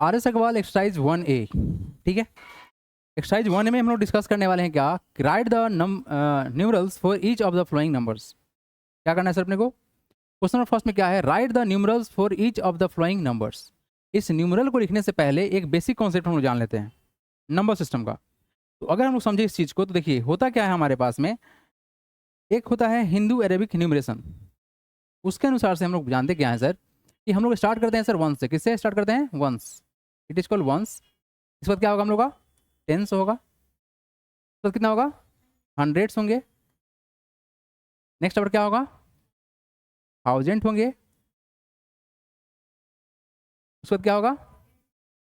R S Agarwal exercise 1A। ठीक है, exercise 1A में हम लोग डिस्कस करने वाले हैं क्या, right the numerals for each of the flowing numbers. क्या करना है सर अपने को, क्वेश्चन नंबर फर्स्ट में क्या है, right the numerals for each of the flowing numbers. इस न्यूमरल को लिखने से पहले एक बेसिक कॉन्सेप्ट हम लोग जान लेते हैं नंबर सिस्टम का। तो अगर हम लोग समझे इस चीज़ को तो देखिए होता क्या है हमारे पास में, एक होता है हिंदू अरेबिक न्यूमरेशन। उसके अनुसार से हम लोग जानते क्या है सर, कि हम लोग स्टार्ट करते हैं सर वंस से। किससे स्टार्ट करते हैं, ones. It is called ones. इस बाद क्या होगा हम लोग का, टेंस होगा। तो कितना होगा, हंड्रेड्स होंगे। नेक्स्ट नंबर क्या होगा, थाउजेंड होंगे। उसके बाद क्या होगा,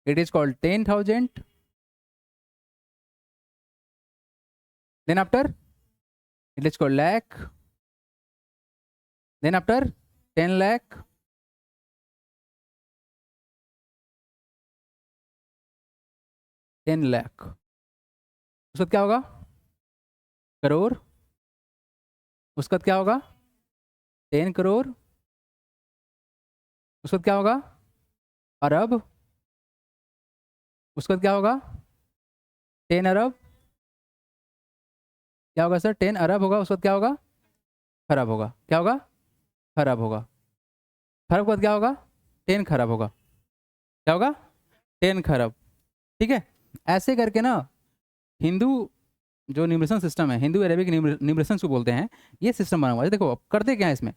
it is called 10,000। Then after it is called lakh. Then after 10 lakh. 10 lakh. उसके बाद क्या होगा, करोड़। उसके बाद क्या होगा, 10 करोड़। उसके बाद क्या होगा, अरब। उसके बाद क्या होगा, 10 अरब। क्या होगा सर, 10 अरब होगा। उसके बाद क्या होगा, खरब होगा। क्या होगा, खरब होगा। खरब के बाद क्या होगा, 10 खरब होगा। क्या होगा, 10 खरब। ठीक है, ऐसे करके ना हिंदू जो न्यूमरेशन सिस्टम है, हिंदू अरेबिक न्यूमरेशन को बोलते हैं, ये सिस्टम बना हुआ है। देखो अब करते क्या है इसमें,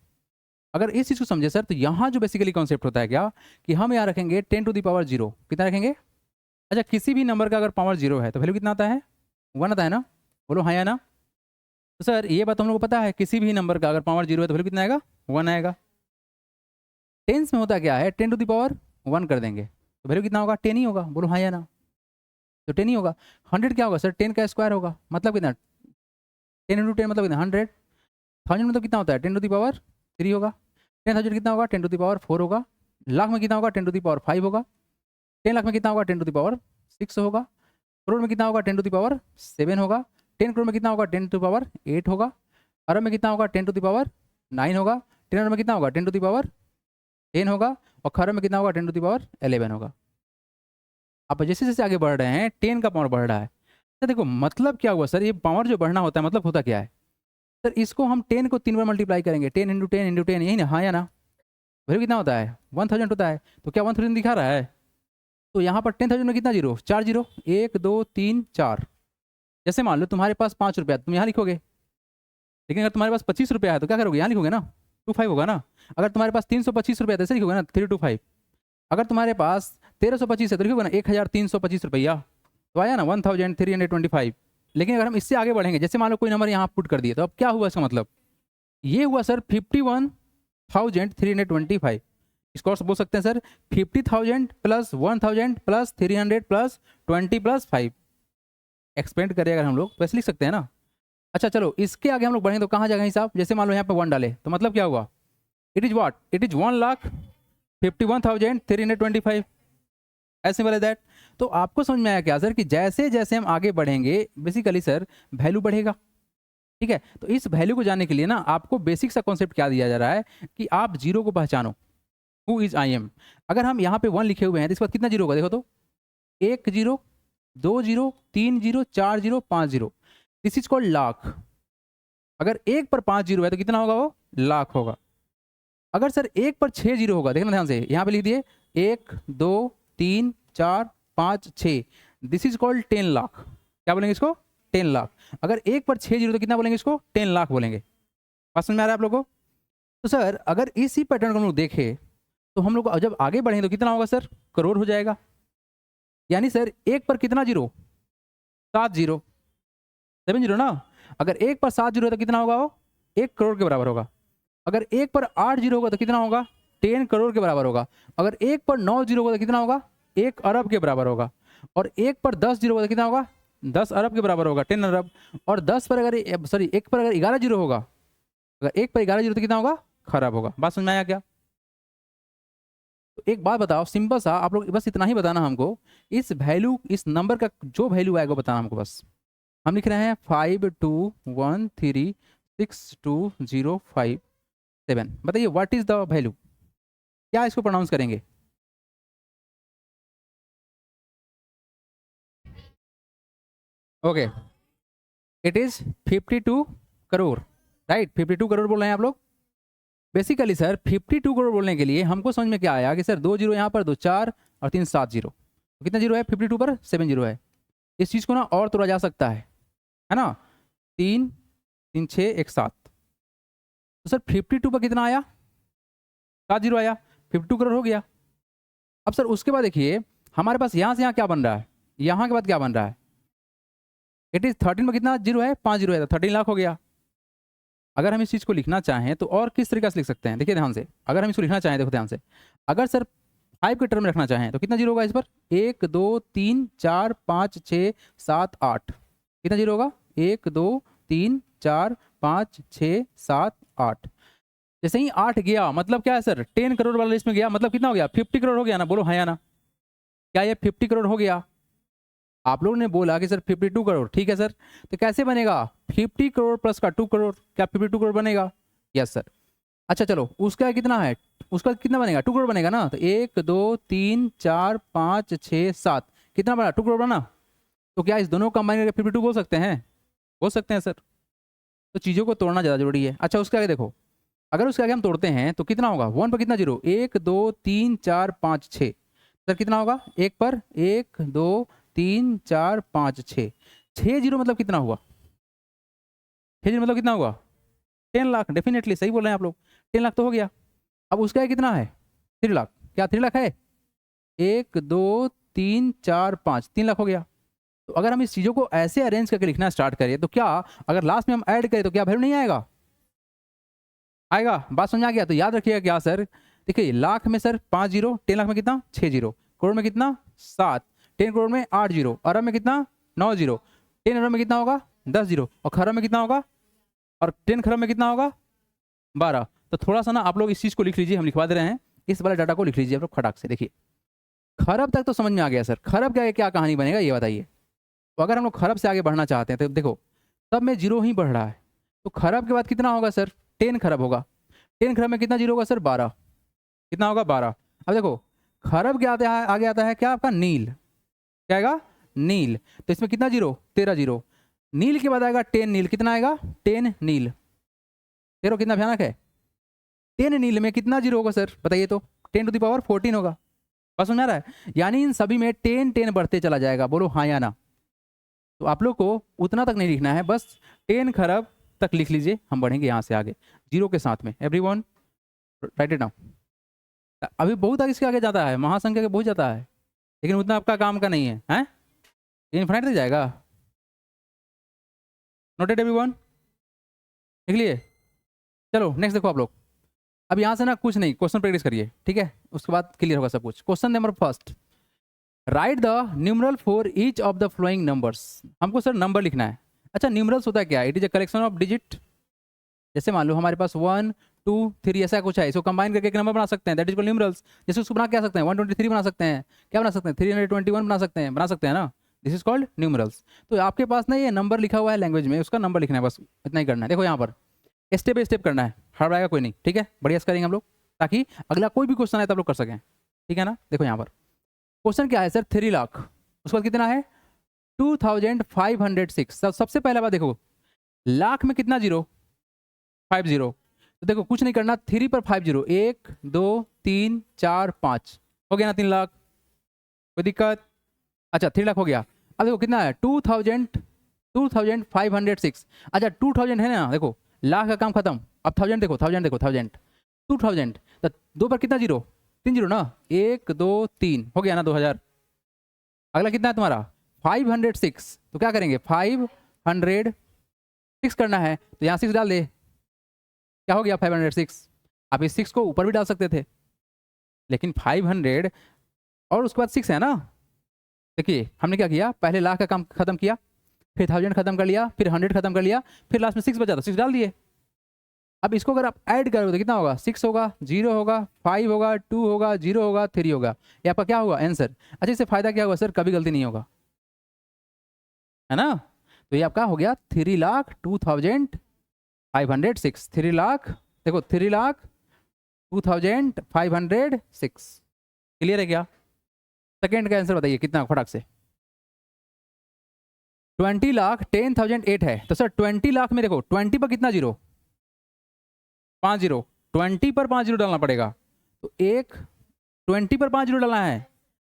अगर इस चीज़ को समझे सर, तो यहाँ जो बेसिकली कॉन्सेप्ट होता है क्या, कि हम यहाँ रखेंगे 10 टू द पावर 0। कितना रखेंगे, अच्छा किसी भी नंबर का अगर पावर 0 है तो वैल्यू कितना आता है, 1 आता है ना। बोलो हाँ या ना। तो सर ये बात हम लोग को पता है, किसी भी नंबर का अगर पावर 0 है तो वैल्यू कितना आएगा, 1 आएगा। टेंस में होता क्या है, 10 टू द पावर 1 कर देंगे तो वैल्यू कितना होगा, 10 ही होगा। बोलो हाँ या ना। तो 10 ही होगा। 100 क्या होगा सर, 10 का स्क्वायर होगा, मतलब कितना, 10 × 10 मतलब कितना, 100। 1000 मतलब कितना होता है, 10 टू द पावर 3 होगा। 10,000 कितना होगा, 10 टू द पावर 4 होगा। लाख में कितना होगा, 10 टू द पावर 5 होगा। 10 लाख में कितना होगा, 10 टू द पावर 6 होगा। करोड़ में कितना होगा, 10 टू द पावर 7 होगा। 10 करोड़ में कितना होगा, 10 टू द पावर 8 होगा। अरब में कितना होगा, 10 टू द पावर 9 होगा। 10 अरब में कितना होगा, 10 टू द पावर 10 होगा। और खरब में कितना होगा, 10 टू द पावर 11 होगा। अब जैसे जैसे आगे बढ़ रहे हैं 10 का पावर बढ़ रहा है। तो देखो मतलब क्या हुआ सर, ये पावर जो बढ़ना होता है मतलब होता क्या है सर, इसको हम 10 को 3 बार मल्टीप्लाई करेंगे, 10 × 10 × 10, यही ना, हाँ या ना। वैल्यू कितना होता है, 1000 होता है। तो क्या 1000 दिखा रहा है, तो यहाँ पर 10,000 में कितना जीरो, 4 जीरो, 1 2 3 4। जैसे मान लो तुम्हारे पास 5 रुपया, तुम यहाँ लिखोगे। लेकिन अगर तुम्हारे पास 25 रुपया है तो क्या करोगे, यहाँ लिखोगे ना, 25 होगा ना। अगर तुम्हारे पास 325 रुपया है तो ऐसे लिखोगे ना, 325। अगर तुम्हारे पास 1325 है तो लिखोगे ना 1325 रुपया। तो आया ना 1325। लेकिन अगर हम इससे आगे बढ़ेंगे, जैसे मान लो कोई नंबर यहाँ पुट कर दिए, तो अब क्या हुआ इसका मतलब, ये हुआ सर 51,325। इसको और बोल सकते हैं sir 50,000 plus 1,000 plus 300 plus 20 plus 5। Expand करें अगर हम लोग तो ऐसे लिख सकते हैं ना। अच्छा चलो इसके आगे हम लोग बढ़ेंगे तो कहाँ जाएगा हिसाब, जैसे मान लो यहाँ पे 1 डाले तो मतलब क्या हुआ, it is what, it is 1,51,325। ऐसे वाले दैट। तो आपको समझ में आया क्या सर, कि जैसे जैसे हम आगे बढ़ेंगे बेसिकली सर वैल्यू बढ़ेगा। ठीक है, तो इस वैल्यू को जानने के लिए ना आपको बेसिक सा कॉन्सेप्ट क्या दिया जा रहा है, कि आप जीरो को पहचानो, हु इज आई एम। अगर हम यहाँ पे 1 लिखे हुए हैं तो इसके बाद कितना जीरो होगा, देखो तो, 1 zero, 2 zero, 3 zero, 4 zero, 5 zero. This is called lakh. अगर 1 पर 5 जीरो है तो कितना होगा, वो लाख होगा। अगर सर 1 पर 6 जीरो होगा, देखना ध्यान से, यहाँ पे लिख दिए 1 2 3 4 5 6, दिस इज कॉल्ड 10 लाख। क्या बोलेंगे इसको, 10 लाख। अगर 1 पर 6 जीरो तो कितना बोलेंगे इसको, 10 लाख बोलेंगे। बात समझ में आ रहा है आप लोगों को। तो सर अगर इसी पैटर्न को हम लोग देखें तो हम लोग जब आगे बढ़ेंगे तो कितना होगा सर, करोड़ हो जाएगा। यानी सर 1 पर कितना जीरो, 7 जीरो, 7 जीरो ना। अगर 1 पर 7 जीरो है तो कितना होगा, वो 1 करोड़ के बराबर होगा। अगर 1 पर 8 जीरो होगा तो कितना होगा, 10 करोड़ के बराबर होगा। अगर 1 पर 9 जीरो होगा तो कितना होगा, 1 अरब के बराबर होगा। और 1 पर 10 जीरो होगा तो कितना होगा, 10 अरब के बराबर होगा, 10 अरब। और 10 पर अगर सॉरी 1 पर अगर 11 जीरो होगा, अगर 1 पर 11 जीरो तो कितना होगा, खराब होगा। बात समझ में आया क्या। तो एक बात बताओ सिंपल सा, आप लोग बस इतना ही बताना हमको, इस वैल्यू, इस नंबर का जो वैल्यू आएगा बताना हमको बस। हम लिख रहे हैं 52136205 7। बताइए व्हाट इज द वैल्यू, क्या इसको प्रोनाउंस करेंगे। Okay, it is 52 crore, right. 52 crore बोल रहे हैं आप लोग। बेसिकली सर 52 करोड़ बोलने के लिए हमको समझ में क्या आया कि सर 2 जीरो यहाँ पर, 2 4 और 3 7 जीरो, तो कितना जीरो है 52 पर? 7 जीरो है। इस चीज़ को ना और तोड़ा जा सकता है ना। 3 3 6 1 7, तो सर 52 पर कितना आया? 7 जीरो आया, 52 करोड़ हो गया। अब सर उसके बाद देखिए हमारे पास यहाँ से यहाँ क्या बन रहा है, यहाँ के बाद क्या बन रहा है? इट इज 13 में कितना जीरो है? 5 जीरो है, तो 13 लाख हो गया। अगर हम इस चीज़ को लिखना चाहें तो और किस तरीके से लिख सकते हैं, देखिए ध्यान से। अगर हम इसको लिखना चाहें, देखो ध्यान से, अगर सर 5 के टर्म में रखना चाहें तो कितना जीरो होगा इस पर? 1 2 3 4 5 6 7 8, कितना जीरो होगा? 1 2 3 4 5 6 7 8। जैसे ही 8 गया मतलब क्या है सर? 10 करोड़ वाला लिस्ट में गया, मतलब कितना हो गया? 50 करोड़ हो गया ना, बोलो हाँ या ना। क्या ये 50 करोड़ हो गया? आप लोगों ने बोला कि सर 52 करोड़, ठीक है सर, तो कैसे बनेगा? 50 करोड़ प्लस का 2 करोड़, क्या 52 करोड़ बनेगा? Yes sir. अच्छा चलो, उसका कितना है? उसका कितना बनेगा? 2 करोड़ बनेगा ना। तो 1 2 3 4 5 6 7, कितना बना? 2 करोड़ बना। तो क्या इस दोनों कंबाइन करके 52 बोल सकते हैं? बोल सकते हैं सर। तो चीज़ों को तोड़ना ज़्यादा जरूरी है। अच्छा उसके आगे देखो, अगर उसके आगे हम तोड़ते हैं तो कितना होगा? 1 पर कितना जीरो? 1 2 3 4 5 6, सर कितना होगा? 1 पर 1 2 3 4 5 6, 6 जीरो मतलब कितना हुआ? 6 जीरो मतलब कितना हुआ? 10 लाख। डेफिनेटली सही बोल रहे हैं आप लोग, 10 लाख तो हो गया। अब उसका कितना है? 3 लाख। क्या 3 लाख है? 1 2 3 4 5, 3 लाख हो गया। तो अगर हम इस चीज़ों को ऐसे अरेंज करके लिखना स्टार्ट करें तो क्या अगर लास्ट में हम ऐड करें तो क्या वैल्यू नहीं आएगा? आएगा। बात समझ आ गया? तो याद रखिएगा क्या सर, देखिए लाख में सर 5 जीरो, 10 लाख में कितना? 6 जीरो, करोड़ में कितना? 7, 10 करोड़ में 8 जीरो, अरब में कितना? 9 जीरो, 10 अरब में कितना होगा? 10 जीरो, और खरब में कितना होगा? और 10 खरब में कितना होगा? 12। तो थोड़ा सा ना आप लोग इस चीज़ को लिख लीजिए, हम लिखवा दे रहे हैं, इस वाले डाटा को लिख लीजिए आप लोग खटाक से। देखिए खरब तक तो समझ में आ गया सर, खरब क्या क्या कहानी बनेगा ये बताइए। तो अगर हम लोग खरब से आगे बढ़ना चाहते हैं तो देखो सब में जीरो ही बढ़ रहा है, तो खरब के बाद कितना होगा सर? 10 खरब होगा। 10 खरब में कितना जीरो होगा सर? 12। कितना होगा? 12। अब देखो खरब क्या आता है? आगे आता है क्या आपका? नील। क्या आएगा? नील। तो इसमें कितना जीरो? 13 जीरो। नील के बाद आएगा 10 नील, कितना आएगा? 10 नील। तेरो कितना भयानक है? 10 नील में कितना जीरो होगा सर बताइए तो? 10 टू द पावर 14 होगा। बस समझ आ रहा है? यानी इन सभी में 10 10 बढ़ते चला जाएगा, बोलो हाँ या ना। तो आप लोग को उतना तक नहीं लिखना है, बस 10 खरब तक लिख लीजिए, हम बढ़ेंगे यहाँ से आगे जीरो के साथ में। Everyone right it down. अभी बहुत आगे इसके आगे जाता है, महासंख्या के बहुत जाता है, लेकिन उतना आपका काम का नहीं है, हैं? इनफाइनाइट तक जाएगा। Noted everyone? लिख लिए? चलो नेक्स्ट देखो आप लोग। अब यहाँ से ना कुछ नहीं, क्वेश्चन प्रैक्टिस करिए, ठीक है, उसके बाद क्लियर होगा सब कुछ। Question number first, right the numeral for each of the flowing numbers. हमको सर नंबर लिखना है। अच्छा न्यूमरल्स होता है क्या? It is a collection of digit. जैसे मान लो हमारे पास 1 2 3 ऐसा कुछ है, इसको कंबाइन करके एक नंबर बना सकते हैं, दैट इज कॉल्ड न्यूमरल्स। जैसे उसको बना क्या सकते हैं? 123 बना सकते हैं, क्या बना सकते हैं? 321 बना सकते हैं ना। This is called numerals. तो आपके पास ना ये नंबर लिखा हुआ है लैंग्वेज में, उसका नंबर लिखना है, बस इतना ही करना है। देखो यहाँ पर स्टेप बाय स्टेप करना है, हड़बड़ाएगा कोई नहीं, ठीक है, बढ़िया से करेंगे हम लोग, ताकि अगला कोई भी क्वेश्चन आए तो आप लोग कर सकें, ठीक है ना। देखो यहाँ पर क्वेश्चन क्या है सर? 3 लाख, उसके बाद कितना है? 2506। सबसे पहला बात देखो, लाख में कितना जीरो? 5 जीरो। तो देखो कुछ नहीं करना, 3 पर 5 जीरो, 1 2 3 4 5, हो गया ना 3 लाख। कोई दिक्कत? अच्छा 3 लाख हो गया। अब देखो कितना है? 2506। अच्छा 2000 है ना, देखो लाख का काम खत्म। अब 1000 देखो, 1000 देखो, 1000 2000, तो 2 पर कितना जीरो? 3 जीरो ना, 1 2 3, हो गया ना 2000। अगला कितना है तुम्हारा? 506। तो क्या करेंगे? 506 करना है, तो यहाँ 6 डाल दे, क्या हो गया? 506। आप इस 6 को ऊपर भी डाल सकते थे, लेकिन 500 और उसके बाद 6 है ना। देखिए हमने क्या किया, पहले लाख का काम खत्म किया, फिर 1000 खत्म कर लिया, फिर 100 खत्म कर लिया, फिर लास्ट में 6 बचा, तो 6 डाल दिए। अब इसको अगर आप ऐड करोगे तो कितना होगा? 6 होगा, 0 होगा, 5 होगा, 2 होगा, 0 होगा, 3 होगा। ये आपका क्या होगा? आंसर। अच्छा इससे फायदा क्या होगा सर? कभी गलती नहीं होगा, है ना। तो ये आपका हो गया 3,02,506। 3 लाख, देखो 3,02,506। क्लियर है क्या? सेकेंड का आंसर बताइए कितना फटाक से? 20 लाख 10,008 है, तो सर 20 लाख में देखो 20 पर कितना जीरो, 5 जीरो, 20 पर 5 जीरो डालना पड़ेगा। तो एक 20 पर 5 जीरो डालना है,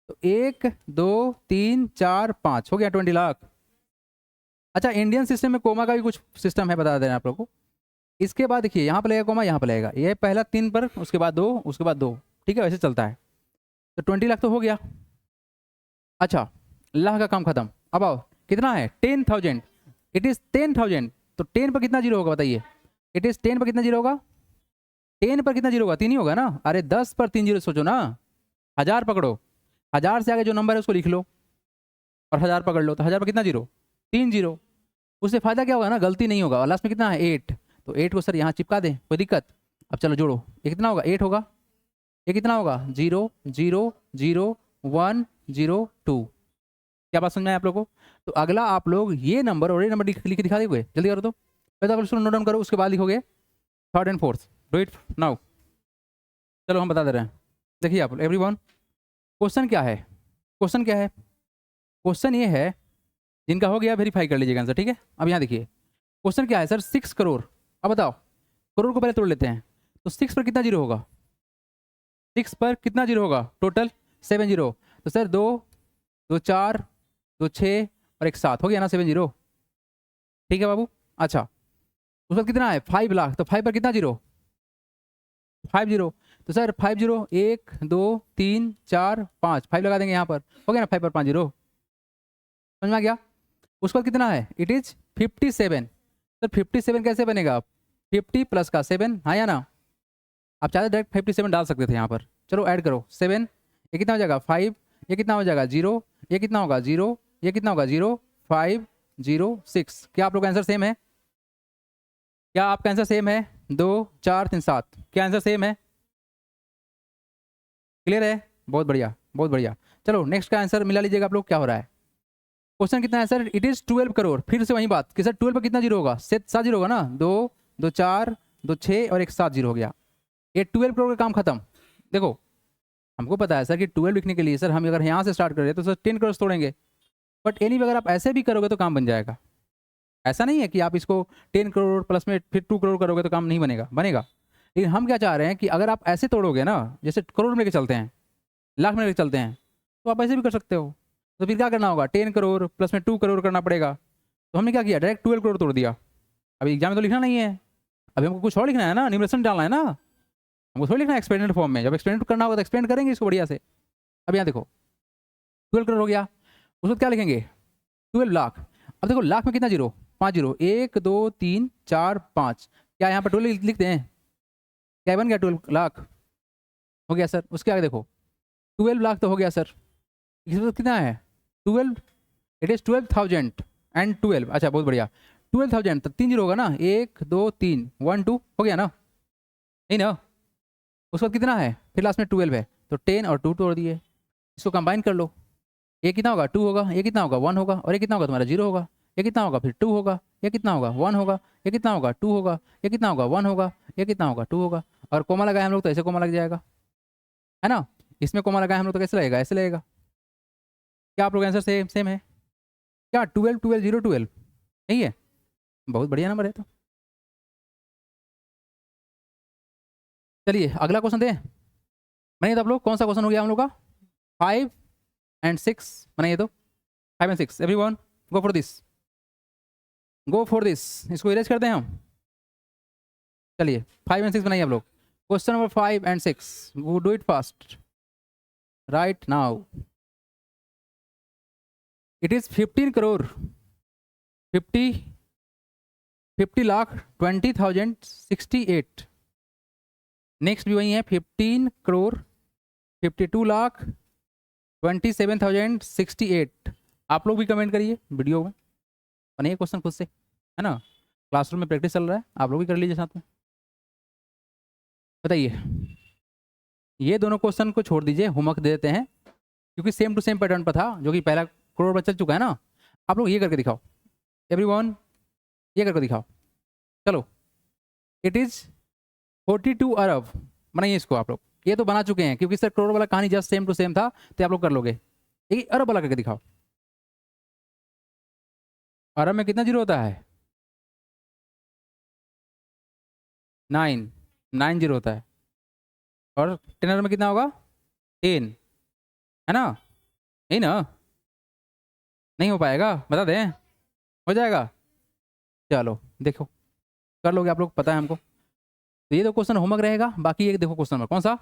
तो 1 2 3 4 5 हो गया 20 लाख। अच्छा, इंडियन सिस्टम में कोमा का भी कुछ सिस्टम है, बता देना आप लोग को। इसके बाद देखिए यहाँ पर लगेगा कोमा, यहाँ पर लगेगा, ये पहला 3 पर, उसके बाद 2, उसके बाद 2, ठीक है, वैसे चलता है। तो 20 लाख तो हो गया। अच्छा, लाख का काम खत्म। अब आओ, कितना है 10,000, इट इज 10,000, तो 10 पर कितना जीरो होगा बताइए, इट इज 10 पर कितना जीरो होगा, 10 पर कितना जीरो होगा, 3 ही होगा ना। अरे 10 पर 3 जीरो सोचो ना, 1000 पकड़ो, 1000 से आगे जो नंबर है उसको लिख लो और 1000 पकड़ लो, तो 1000 पर कितना जीरो, 3 जीरो। उससे फायदा क्या होगा ना, गलती नहीं होगा। और लास्ट में कितना है 8, तो 8 को सर यहाँ चिपका दें, कोई दिक्कत। अब चलो जोड़ो, ये कितना होगा 8 होगा, ये कितना होगा 0 0 0 1 0 2। क्या बात समझ में आया आप लोगों को। तो अगला आप लोग ये नंबर और ये नंबर लिख के दिखा दोगे, जल्दी करो। तो पहले आप नोट डाउन करो, उसके बाद लिखोगे third and fourth, do it now. चलो हम बता दे रहे हैं, देखिए आप एवरीवन, क्वेश्चन क्या है, क्वेश्चन क्या है, क्वेश्चन ये है, जिनका हो गया वेरीफाई कर लीजिएगा आंसर, ठीक है। अब यहाँ देखिए क्वेश्चन क्या है सर, 6 करोड़। अब बताओ, करोड़ को पहले तोड़ लेते हैं, तो 6 पर कितना जीरो होगा, 6 पर कितना जीरो होगा, टोटल 7 जीरो। तो सर 2 2 4 2 6 और 1 7 हो गया ना 7 जीरो, ठीक है बाबू। अच्छा, उस पर कितना है 5 लाख, तो 5 पर कितना जीरो, 5 जीरो। तो सर 5 जीरो, 1 2 3 4 5, 5 लगा देंगे यहाँ पर, हो गया ना 5 पर 5 जीरो, समझ में आ गया। उस पर कितना है, इट इज 57। सर 57 कैसे बनेगा, 50 प्लस का 7, हाँ या ना। आप चाहते डायरेक्ट 57 डाल सकते थे यहाँ पर, चलो ऐड करो 7, ये कितना हो जाएगा 5, ये कितना हो जाएगा 0, ये कितना होगा 0, ये कितना होगा 0 5 0 6। क्या आप लोग का आंसर सेम है, क्या आपका आंसर सेम है, 2 4 3 7, क्या आंसर सेम है, क्लियर है, बहुत बढ़िया बहुत बढ़िया। चलो नेक्स्ट का आंसर मिला लीजिएगा आप लोग, क्या हो रहा है। क्वेश्चन कितना है सर, इट इज 12 करोड़। फिर से वही बात कि सर 12 पर कितना जीरो होगा, 7 जीरो होगा ना, 2 2 4 2 6 और 1 7 जीरो हो गया। ये 12 करोड़ का काम खत्म। देखो हमको पता है सर कि 12 लिखने के लिए सर हम अगर यहाँ से स्टार्ट करें तो सर 10 करोड़ तोड़ेंगे, बट एनी अगर आप ऐसे भी करोगे तो काम बन जाएगा। ऐसा नहीं है कि आप इसको 10 करोड़ प्लस में फिर 2 करोड़ करोगे तो काम नहीं बनेगा, बनेगा। लेकिन हम क्या चाह रहे हैं कि अगर आप ऐसे तोड़ोगे ना, जैसे करोड़ में लेके चलते हैं, लाख में लेके चलते हैं, तो आप ऐसे भी कर सकते हो। तो फिर क्या करना होगा, 10 करोड़ प्लस में 2 करोड़ करना पड़ेगा। तो हमने क्या किया, डायरेक्ट 12 करोड़ तोड़ दिया। अभी एग्जाम में तो लिखना नहीं है, अभी हमको कुछ और लिखना है ना, न्यूमरेशन डालना है ना, हमको थोड़ी लिखना है एक्सपेरिमेंट फॉर्म में। जब एक्सपेरिमेंट करना होगा तो एक्सपेरिमेंट करेंगे इसको बढ़िया से। अब यहाँ देखो 12 करोड़ हो गया, उसको क्या लिखेंगे 12 लाख। अब देखो लाख में कितना जीरो, 5 जीरो, 1 2 3 4 5, क्या यहाँ पर 12 लिखते हैं, क्या बन गया 12 लाख हो गया सर। उसके आगे देखो 12 लाख तो हो गया सर, इसमें कितना है 12, इट इज 12,000 एंड 12। अच्छा बहुत बढ़िया, 12,000 तो 3 जीरो होगा ना, 1 2 3 1 2 हो गया ना, नहीं ना। उसके बाद कितना है, फिर लास्ट में 12 है, तो 10 और 2 तोड़ दिए, इसको कंबाइन कर लो। ये कितना होगा 2 होगा, ये कितना होगा 1 होगा, और ये कितना होगा तुम्हारा 0 होगा, ये कितना होगा फिर 2 होगा, ये कितना होगा 1 होगा, ये कितना होगा 2 होगा, ये कितना होगा 1 होगा, ये कितना होगा 2 होगा। और कोमा लगाए हम लोग तो ऐसे कोमा लग जाएगा, है ना। इसमें कोमा लगाए हम लोग तो कैसे लगेगा, ऐसे लगेगा। क्या आप लोग आंसर सेम सेम है क्या, 12 12 0 12 नहीं है, बहुत बढ़िया नंबर है। तो चलिए अगला क्वेश्चन दें, बनाइए तो आप लोग, कौन सा क्वेश्चन हो गया हम लोग का, 5 एंड 6 बनाइए तो, 5 and 6 everyone go for this, go for this. इसको इरेज करते हैं हम, चलिए 5 एंड 6 बनाइए आप लोग। क्वेश्चन नंबर 5 एंड 6, वो do it fast right now. It is 15 crore 50 lakh 20,068। Next भी वही है 15 करोड़ 52 लाख 27,068। आप लोग भी कमेंट करिए वीडियो में, बनाइए क्वेश्चन खुद से, है ना, क्लासरूम में प्रैक्टिस चल रहा है, आप लोग भी कर लीजिए साथ में। बताइए, ये दोनों क्वेश्चन को छोड़ दीजिए, होमवर्क दे देते हैं, क्योंकि सेम टू सेम पैटर्न पर था, जो कि पहला करोड़ पर चल चुका है ना। आप लोग ये करके दिखाओ एवरीवन, ये करके दिखाओ। चलो इट इज 42 अरब, बनाइए इसको आप लोग। ये तो बना चुके हैं क्योंकि सर करोड़ वाला कहानी जस्ट सेम टू सेम था, तो आप लोग कर लोगे। ये अरब वाला करके दिखाओ। अरब में कितना जीरो होता है? 9, 9 जीरो होता है। और 10 अरब में कितना होगा? 10, है ना? नहीं ना? नहीं हो पाएगा, बता दें? हो जाएगा? चलो देखो, कर लोगे आप लोग, पता है हमको। तो ये तो क्वेश्चन होमवर्क रहेगा। बाकी एक देखो क्वेश्चन नंबर कौन सा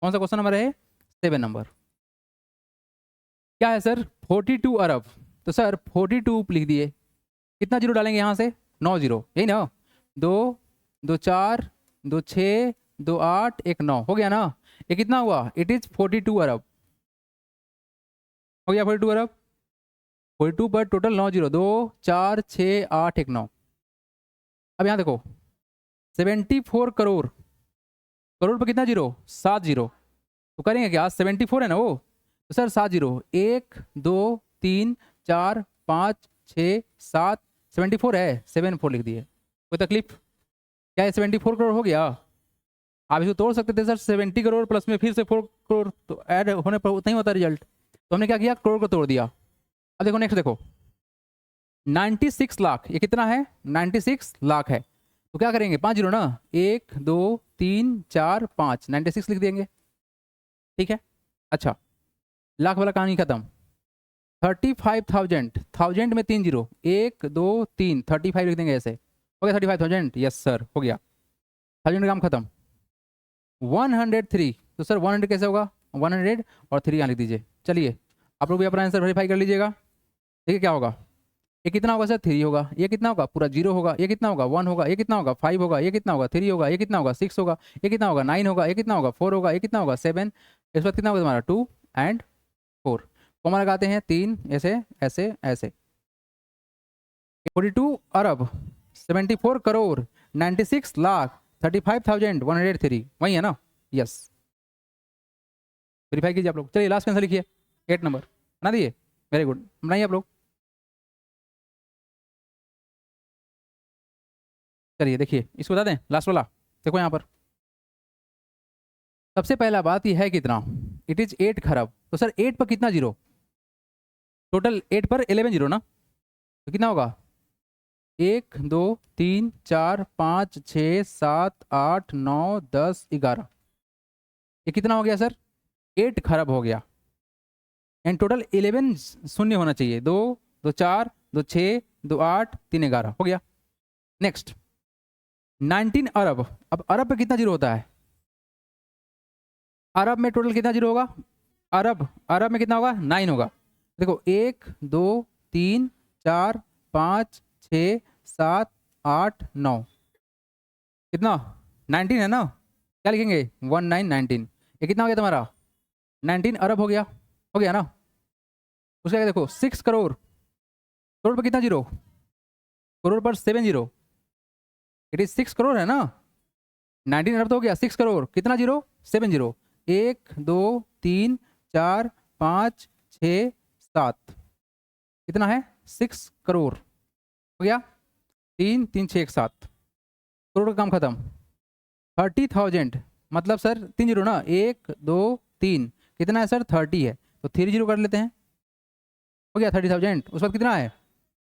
क्वेश्चन नंबर है? 7 नंबर। क्या है सर? 42 अरब। तो सर 42 लिख दिए, कितना जीरो डालेंगे यहाँ से? 9 जीरो, यही ना? दो, दो चार, दो छः, दो आठ, एक 9, हो गया ना? ये कितना हुआ? इट इज 42 अरब। हो गया 42 अरब। 42 पर टोटल 9 जीरो, 2 4 6 8 1 9। अब यहाँ देखो, 74 करोड़, करोड़ पर कितना जीरो? 7 जीरो। तो करेंगे क्या? 74 है ना वो, तो सर 7 जीरो, 1 2 3 4 5 6 7, 74 है, 74 लिख दिए। कोई तकलीफ? क्या ये 74 करोड़ हो गया? आप इसको तोड़ सकते थे सर, 70 करोड़ प्लस में फिर से 4 करोड़, तो ऐड होने पर उतना ही होता रिजल्ट। तो हमने क्या किया? करोड़ को तोड़ दिया। अब देखो नेक्स्ट देखो, 96 लाख, ये कितना है? 96 लाख है। तो क्या करेंगे? 5 जीरो ना, 1 2 3 4 5, 96 लिख देंगे। ठीक है, अच्छा, लाख वाला कहानी खत्म। 35,000, थाउजेंड में 3 जीरो, 1 2 3, 35 लिख देंगे ऐसे। हो गया 35,000, यस सर हो गया, थाउजेंड का काम खत्म। 103, तो सर 100 कैसे होगा? 100 और 3 यहाँ लिख दीजिए। चलिए आप लोग भी अपना आंसर वेरीफाई कर लीजिएगा। देखिए क्या होगा, ये कितना होगा सर? 3 होगा। ये कितना होगा? पूरा जीरो होगा। ये कितना होगा? 1 होगा। ये कितना होगा? 5 होगा। ये कितना होगा? 3 होगा। ये कितना होगा? 6 होगा। ये कितना होगा? 9 होगा। ये कितना होगा? 4 होगा। ये कितना होगा? 7। इस बात कितना होगा तुम्हारा? 2 एंड 4। कॉमा लगाते हैं 3, ऐसे ऐसे ऐसे। 42 अरब, 74 करोड़, 96 लाख, 35,103, वही है ना? यस, वेरीफाई कीजिए आप लोग। चलिए लास्ट आंसर लिखिए, 8 नंबर बना दिए। वेरी गुड, बनाइए आप लोग। चलिए देखिए, इसको बता दें लास्ट वाला। देखो यहाँ पर सबसे पहला बात ये है कितना? इट इज 8 खरब। तो सर 8 पर कितना जीरो? टोटल 8 पर 11 जीरो ना, तो कितना होगा? 1 2 3 4 5 6 7 8 9 10 11। ये कितना हो गया सर? 8 खरब हो गया। एंड टोटल 11 शून्य होना चाहिए। 2 2 4 2 6 2 8 3 11 हो गया। नेक्स्ट 19 अरब। अब अरब पे कितना जीरो होता है? अरब में टोटल कितना जीरो होगा? अरब, अरब में कितना होगा? 9 होगा। देखो 1 2 3 4 5 6 7 8 9, कितना? 19 है ना? क्या लिखेंगे? 19 ये कितना हो गया तुम्हारा? 19 अरब हो गया। हो गया ना? उसके आगे देखो 6 करोड़, करोड़ पर कितना जीरो? करोड़ पर 7 जीरो, इट इज 6 करोड़ है ना? 19 अरब तो हो गया, 6 करोड़ कितना जीरो? 7 जीरो। 1 2 3 4 5 6 7, कितना है? 6 करोड़ हो गया। 3 3 6 1 7, करोड़ का काम खत्म। 30,000, मतलब सर 3 जीरो ना, 1 2 3, कितना है सर? 30 है, तो 3 जीरो कर लेते हैं। हो गया 30,000। उस वक्त कितना है?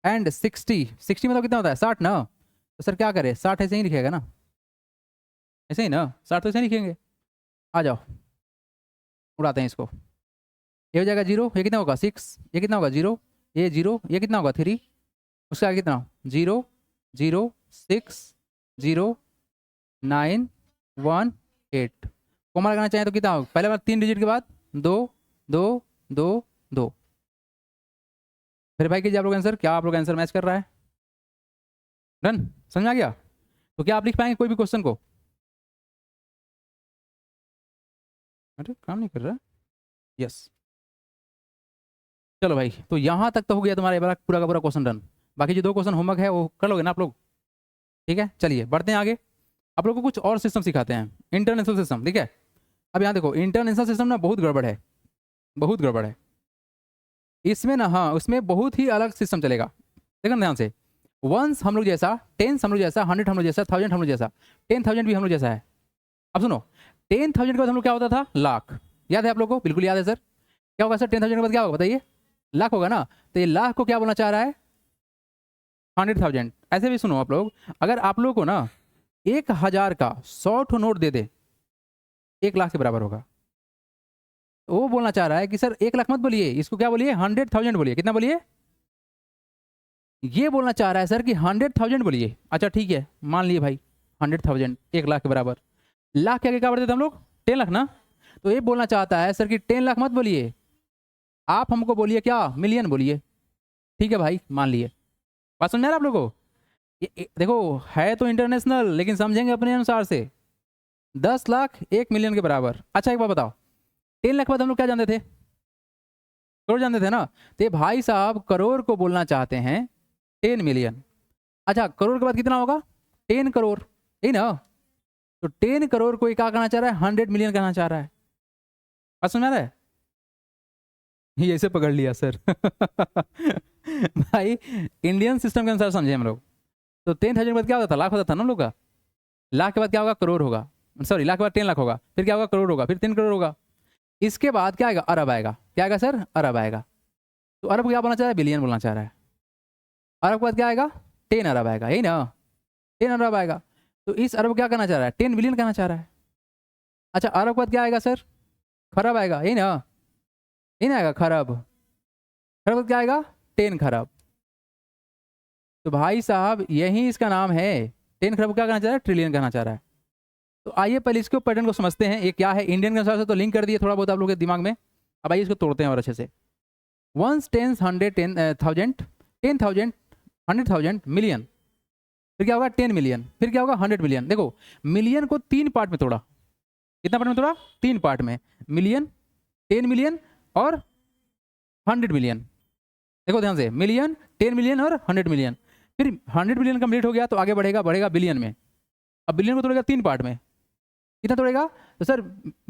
एंड 60, 60 मतलब कितना होता है? 60 ना? तो सर क्या करें? 60 ऐसे ही लिखेगा ना, ऐसे ही ना? 60 तो ऐसे ही लिखेंगे। आ जाओ उड़ाते हैं इसको। ये हो जाएगा जीरो, ये कितना होगा? 6, ये कितना होगा? जीरो, ये जीरो, ये कितना होगा? 3, उसका आगे कितना? 0 0 6 0 9 1 8। कोमा लगाना चाहें तो कितना होगा? पहले बार 3 डिजिट के बाद 2 2 2 2। फिर भाई कीजिए आप लोग आंसर, क्या आप लोग आंसर मैच कर रहा है? डन, समझ में आ गया? तो क्या आप लिख पाएंगे कोई भी क्वेश्चन को? अरे काम नहीं कर रहा। यस, चलो भाई, तो यहाँ तक तो हो गया तुम्हारा ये वाला पूरा का पूरा क्वेश्चन डन। बाकी जो 2 क्वेश्चन होमवर्क है वो कर लोगे ना आप लोग? ठीक है, चलिए बढ़ते हैं आगे। आप लोग को कुछ और सिस्टम सिखाते हैं, इंटरनेशनल सिस्टम। ठीक है, अब यहाँ देखो, इंटरनेशनल सिस्टम ना बहुत गड़बड़ है, बहुत गड़बड़ है इसमें ना। हाँ, उसमें बहुत ही अलग सिस्टम चलेगा। देखो ना ध्यान से, वंस हम लोग जैसा, टेंस हम लोग जैसा, 100 हम लोग जैसा, 1000 हम लोग जैसा, 10,000 भी हम लोग जैसा है। अब सुनो, 10,000 के बाद हम लोग क्या होता था? लाख। याद है आप लोग को? बिल्कुल याद है सर। क्या होगा सर 10,000 के बाद? क्या होगा बताइए? लाख होगा ना? तो ये लाख को क्या बोलना चाह रहा है? 100,000। ऐसे भी सुनो आप लोग, अगर आप लोग को ना 1,000 का 100 ठो नोट दे दे, 1 लाख के बराबर होगा। तो वो बोलना चाह रहा है कि सर 1 लाख मत बोलिए, इसको क्या बोलिए, 100,000 बोलिए। कितना बोलिए? ये बोलना चाह रहा है सर कि 100,000 बोलिए। अच्छा ठीक है, मान लिए भाई 100,000 1 लाख के बराबर। लाख के आगे क्या बढ़ते थे हम लोग? 10 लाख ना। तो ये बोलना चाहता है सर कि 10 लाख मत बोलिए, आप हमको बोलिए क्या, मिलियन बोलिए। ठीक है भाई, मान लिए। बात समझ में आ रहा है आप लोगों को? देखो है तो इंटरनेशनल, लेकिन समझेंगे अपने अनुसार से। 10 लाख 1 मिलियन के बराबर। अच्छा एक बात बताओ, 10 लाख बाद हम लोग क्या जानते थे? करोड़ जानते थे ना। तो ये भाई साहब करोड़ को बोलना चाहते हैं 10 मिलियन। अच्छा करोड़ के बाद कितना होगा? 10 करोड़, यही ना। तो 10 करोड़ को क्या कहना चाह रहा है? 100 मिलियन कहना चाह रहा है। बात समझ में आ रहा है? ये ऐसे पकड़ लिया सर। भाई इंडियन सिस्टम के अनुसार समझे हम लोग। तो 10,000 के बाद क्या होता था? लाख होता था ना हम लोग का। लाख के बाद क्या होगा? करोड़ होगा। सॉरी, लाख के बाद 10 लाख होगा, फिर क्या होगा? करोड़ होगा, फिर 3 करोड़ होगा। इसके बाद क्या आएगा? अरब आएगा। क्या आएगा सर? अरब आएगा। तो अरब को क्या बोलना चाह रहा है? बिलियन बोलना चाह रहा है। अरब के बाद क्या आएगा? 10 अरब आएगा, यही ना। 10 अरब आएगा। तो इस अरब को क्या कहना चाह रहा है? 10 बिलियन कहना चाह रहा है। अच्छा अरब के बाद क्या आएगा सर? खरब आएगा, यही ना। यही ना आएगा खरब। खरब के बाद क्या आएगा? 10 खरब। तो भाई साहब यही इसका नाम है। 10 खरब को क्या कहना चाह रहा है? ट्रिलियन कहना चाह रहा है। तो आइए पहले इसके पैटर्न को समझते हैं, ये क्या है। इंडियन के अनुसार से तो लिंक कर दिए थोड़ा बहुत आप लोगों के दिमाग में। अब आइए इसको तोड़ते हैं और अच्छे से। 1 10 100 10,000 10,000 100,000 मिलियन, फिर क्या होगा? 10 मिलियन, फिर क्या होगा? 100 मिलियन। देखो मिलियन को 3 पार्ट में तोड़ा। कितना पार्ट में तोड़ा? 3 पार्ट में। मिलियन, 10 मिलियन और 100 मिलियन। देखो ध्यान से, मिलियन, 10 मिलियन और 100 मिलियन। फिर 100 मिलियन कंप्लीट हो गया तो आगे बढ़ेगा, बढ़ेगा बिलियन में। अब बिलियन को तोड़ेगा 3 पार्ट में। कितना तोड़ेगा? तो सर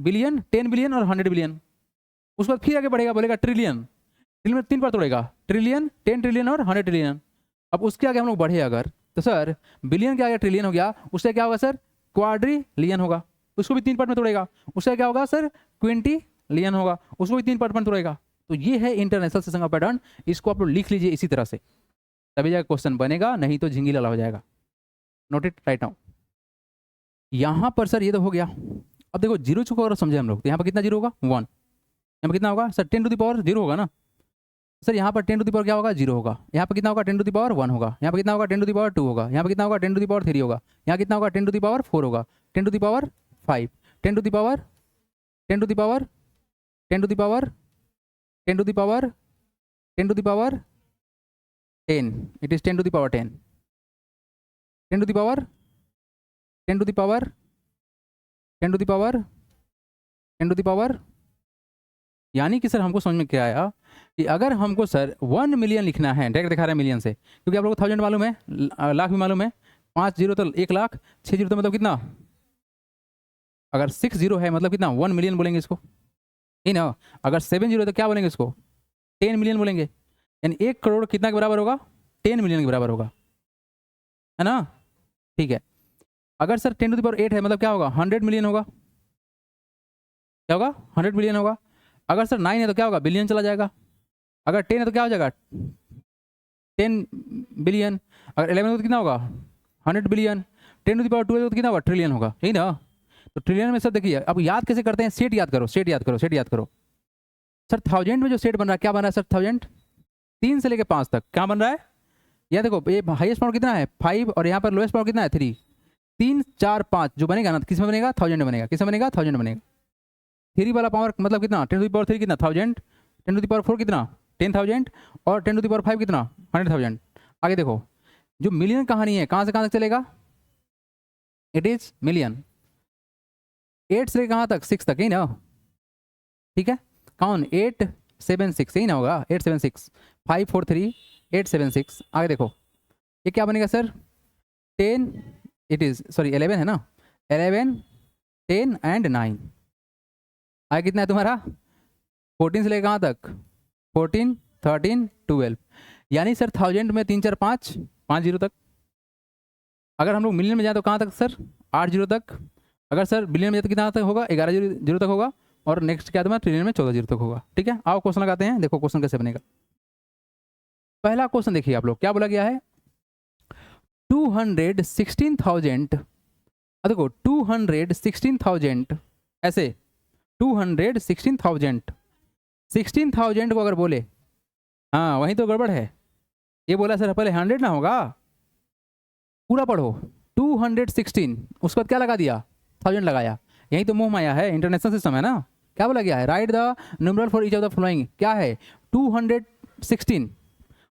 बिलियन, 10 बिलियन और 100 बिलियन। उसके बाद फिर आगे बढ़ेगा, बोलेगा ट्रिलियन। ट्रिलियन में 3 बार तोड़ेगा, ट्रिलियन, 10 ट्रिलियन और 100 ट्रिलियन। अब उसके आगे हम लोग बढ़े अगर, तो सर बिलियन के आगे ट्रिलियन हो गया, उससे क्या होगा सर? क्वाड्रिलियन होगा। उसको भी 3 पार्ट में तोड़ेगा, उससे क्या होगा सर? क्विंटिलियन होगा, उसको भी 3 पार्ट में तोड़ेगा। तो ये है इंटरनेशनल सिस्टम का पैटर्न। इसको आप लोग लिख लीजिए इसी तरह से, तभी जाकर क्वेश्चन बनेगा, नहीं तो झिंगी लाला हो जाएगा। Note it right now. यहाँ पर सर ये तो हो गया। अब देखो जीरो चुका और समझे हम लोग, तो यहाँ पर कितना जीरो होगा? 1। यहाँ पर कितना होगा सर? 10 टू द पावर 0 होगा ना सर। यहाँ पर 10 टू द पावर क्या होगा? 0 होगा। यहाँ पर कितना होगा? 10 टू द पावर 1 होगा। यहाँ पर कितना होगा? 10 टू द पावर 2 होगा। यहाँ पर कितना होगा? 10 टू द पावर 3 होगा। यहाँ कितना होगा? 10 टू द पावर 4 होगा। 10 to the power 5, 10 to the power 10 to the power 10 to the power 10 to the power 10 to the power 10। It is 10 to the power 10, 10 to the power 10 to the power 10 to the power 10 to the power. यानी कि sir हमको समझ में क्या आया कि अगर हमको सर 1 मिलियन लिखना है, डायरेक्ट दिखा रहा है मिलियन से, क्योंकि आप लोगों को 1000 मालूम है, लाख भी मालूम है। 5 जीरो तो 1 लाख, 6 जीरो तो मतलब कितना? अगर 6 जीरो है मतलब कितना? 1 मिलियन बोलेंगे इसको, ही ना। अगर 7 जीरो तो क्या बोलेंगे इसको? 10 मिलियन बोलेंगे। यानी 1 करोड़ कितना के बराबर होगा? 10 मिलियन के बराबर होगा, है ना। ठीक है। अगर सर 10 टू द पावर 8 है मतलब क्या होगा? 100 मिलियन होगा। क्या होगा? 100 मिलियन होगा। अगर सर 9 है तो क्या होगा? बिलियन चला जाएगा। अगर 10 है तो क्या हो जाएगा? 10 बिलियन। अगर 11 है तो कितना होगा? 100 बिलियन। 10 टू द पावर 12 तो कितना होगा? ट्रिलियन होगा, यही ना। तो ट्रिलियन में सर देखिए, अब याद कैसे करते हैं? सेट याद करो, सेट याद करो, सेट याद करो। सर 1000 में जो सेट बन रहा है क्या बन रहा है सर? 1000 3 से लेकर 5 तक क्या बन रहा है? यह देखो, ये हाईएस्ट पावर कितना है? 5, और यहाँ पर लोएस्ट पावर कितना है? 3। 3 4 5 जो बनेगा ना, किस में बनेगा? 1000 में बनेगा। किस में बनेगा? 1000 बनेगा। 3 वाला पावर मतलब कितना? 10 टू द पावर 3 कितना? 1000। 10 टू द पावर 4 कितना? 10,000। और 10 टू द पावर 5 कितना? 100,000। आगे देखो, जो मिलियन कहानी है कहाँ से कहाँ तक चलेगा? It is million. 8 से कहाँ तक? 6 तक, ही ना। ठीक है, कौन? 876, यही ना होगा? 876 543 876। आगे देखो, ये क्या बनेगा सर? 10, इट इज सॉरी 11 है ना। 11 10 एंड 9। आगे कितना है तुम्हारा? 14 से लेकर कहाँ तक? 14 13 12। यानी सर 1000 में 3 4 5 5 जीरो तक। अगर हम लोग मिलियन में जाए तो कहाँ तक सर? 8 जीरो तक। अगर सर बिलियन में जाए तो कितना तक होगा? 11 जीरो तक होगा। और नेक्स्ट क्या तुम्हारा? ट्रिलियन में 14 जीरो तक होगा। ठीक है, आओ क्वेश्चन लगाते हैं। देखो क्वेश्चन कैसे बनेगा। पहला क्वेश्चन देखिए आप लोग, क्या बोला गया है? 216,000, देखो 216,000 ऐसे 216,000, 16,000 को अगर बोले, हाँ वहीं तो गड़बड़ है। ये बोला सर पहले 100 ना होगा, पूरा पढ़ो 216, उसके बाद क्या लगा दिया 1000 लगाया, यही तो मोह माया है, इंटरनेशनल सिस्टम है ना। क्या बोला गया है, right the numeral for each of the following, क्या है 216,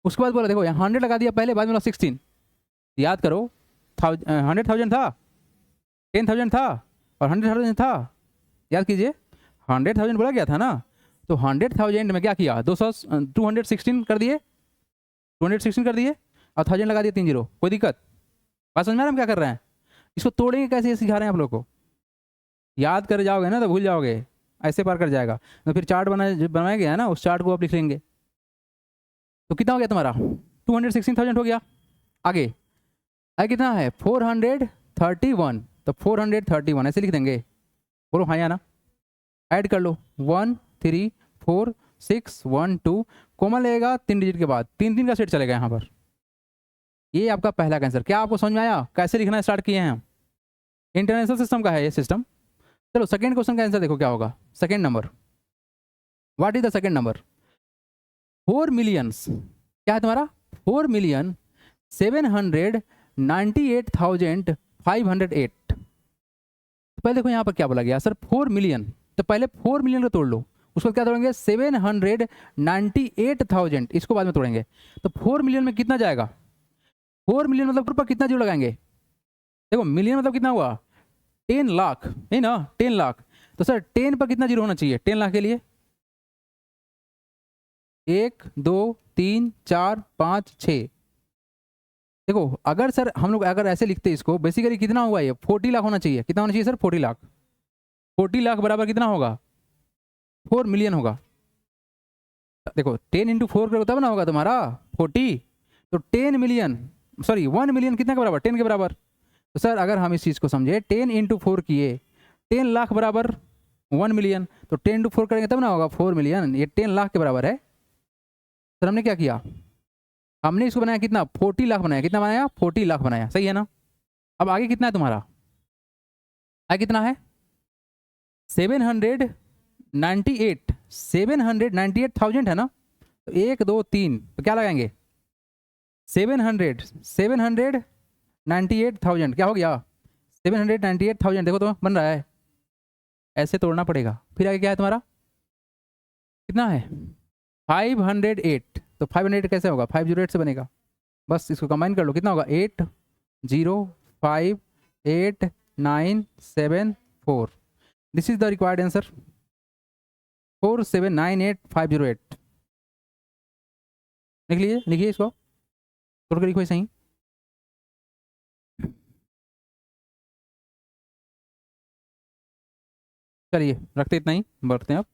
उसके बाद बोला देखो यहाँ 100 लगा दिया पहले, बाद में 16, याद करो 100,000 था, 10,000 था और 100,000 था, याद कीजिए 100,000 बोला गया था ना, तो 100,000 में क्या किया 216 कर दिए, 216 कर दिए और 1000 लगा दिए 3 0, कोई दिक्कत, बात समझ में आ रहा है हम क्या कर रहे हैं, इसको तोड़ेंगे कैसे ये सिखा रहे हैं आप लोग को, याद कर जाओगे ना तो भूल जाओगे, ऐसे पार कर जाएगा, तो फिर चार्ट बनाया गया है ना, उस चार्ट को आप लिख लेंगे। तो कितना हो गया तुम्हारा 216,000 हो गया। आगे कितना है 431, तो 431 ऐसे लिख देंगे, बोलो हाँ या ना, ऐड कर लो 1 3 4 6 1 2, कोमा लगेगा 3 डिजिट के बाद, 3 का सेट चलेगा यहाँ पर। ये आपका पहला आंसर, क्या आपको समझ में आया कैसे लिखना स्टार्ट किए हैं हम, इंटरनेशनल सिस्टम का है ये सिस्टम। चलो सेकंड क्वेश्चन का आंसर देखो क्या होगा, second number, what is the second number, 4 millions, क्या है तुम्हारा 4,798,508। पहले देखो यहाँ पर क्या बोला गया सर 4 मिलियन, तो पहले 4 मिलियन को तोड़ लो, उसको क्या तोड़ेंगे 798,000, इसको बाद में तोड़ेंगे, तो 4 मिलियन में कितना जाएगा, 4 मिलियन मतलब पर कितना जीरो लगाएंगे, देखो मिलियन मतलब कितना हुआ 10 लाख, नहीं ना 10 लाख, तो सर 10 पर कितना जीरो होना चाहिए 10 लाख के लिए, 1 2 3 4 5 6, देखो अगर सर हम लोग अगर ऐसे लिखते इसको, बेसिकली कितना हुआ ये 40 लाख होना चाहिए, कितना होना चाहिए सर 40 लाख, 40 लाख बराबर कितना होगा 4 मिलियन होगा, देखो 10 इंटू 4 करोगे तब ना होगा तुम्हारा 40, तो 10 मिलियन सॉरी 1 मिलियन कितना के बराबर 10 के बराबर, तो सर अगर हम इस चीज़ को समझे 10 इंटू 4 किए 10 लाख बराबर 1 मिलियन, तो 10 इंटू 4 करेंगे तब ना होगा 4 मिलियन, ये 10 लाख के बराबर है। सर हमने क्या किया, हमने इसको बनाया कितना 40 लाख बनाया, कितना बनाया 40 लाख बनाया, सही है ना। अब आगे कितना है तुम्हारा, आगे कितना है 798,798,000 है ना, तो 1 2 3, तो क्या लगाएंगे 798,000, क्या हो गया 798,000, देखो तो बन रहा है, ऐसे तोड़ना पड़ेगा। फिर आगे क्या है तुम्हारा, कितना है 508, तो 508 कैसे होगा 508 से बनेगा, बस इसको कंबाइन कर लो, कितना होगा 8058974, this is the required answer 4798508, लिखिए इसको तोड़ कर लिखो सही। चलिए रखते इतना ही, बढ़ते हैं अब।